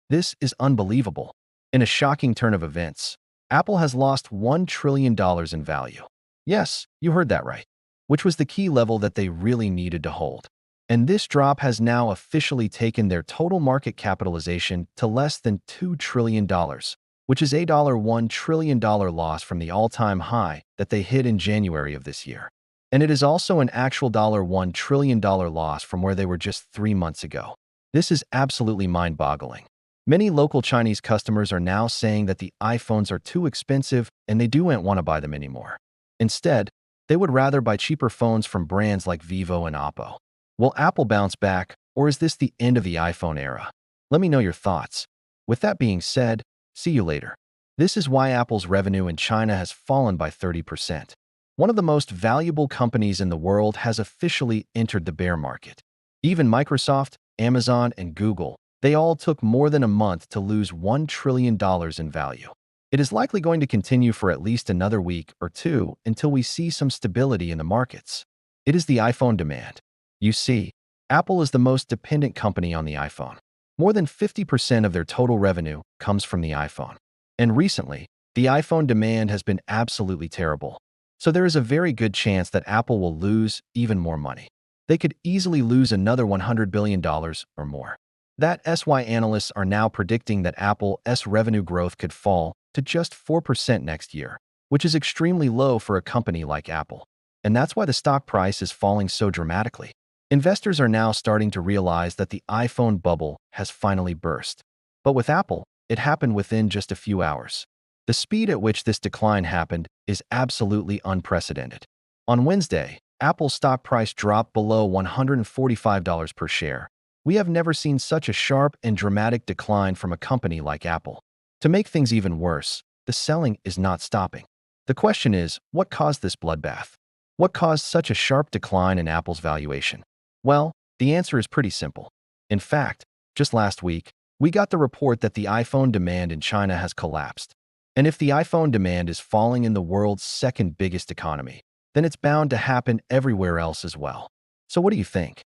This is unbelievable. In a shocking turn of events, Apple has lost $1 trillion in value. Yes, you heard that right, which was the key level that they really needed to hold. And this drop has now officially taken their total market capitalization to less than $2 trillion, which is a $1 trillion loss from the all-time high that they hit in January of this year. And it is also an actual $1 trillion loss from where they were just 3 months ago. This is absolutely mind-boggling. Many local Chinese customers are now saying that the iPhones are too expensive and they don't want to buy them anymore. Instead, they would rather buy cheaper phones from brands like Vivo and Oppo. Will Apple bounce back, or is this the end of the iPhone era? Let me know your thoughts. With that being said, see you later. This is why Apple's revenue in China has fallen by 30%. One of the most valuable companies in the world has officially entered the bear market. Even Microsoft, Amazon, and Google, they all took more than a month to lose $1 trillion in value. It is likely going to continue for at least another week or two until we see some stability in the markets. It is the iPhone demand. You see, Apple is the most dependent company on the iPhone. More than 50% of their total revenue comes from the iPhone. And recently, the iPhone demand has been absolutely terrible. So there is a very good chance that Apple will lose even more money. They could easily lose another $100 billion or more. That's why analysts are now predicting that Apple's revenue growth could fall to just 4% next year, which is extremely low for a company like Apple. And that's why the stock price is falling so dramatically. Investors are now starting to realize that the iPhone bubble has finally burst. But with Apple, it happened within just a few hours. The speed at which this decline happened is absolutely unprecedented. On Wednesday, Apple's stock price dropped below $145 per share. We have never seen such a sharp and dramatic decline from a company like Apple. To make things even worse, the selling is not stopping. The question is, what caused this bloodbath? What caused such a sharp decline in Apple's valuation? Well, the answer is pretty simple. In fact, just last week, we got the report that the iPhone demand in China has collapsed. And if the iPhone demand is falling in the world's second biggest economy, then it's bound to happen everywhere else as well. So what do you think?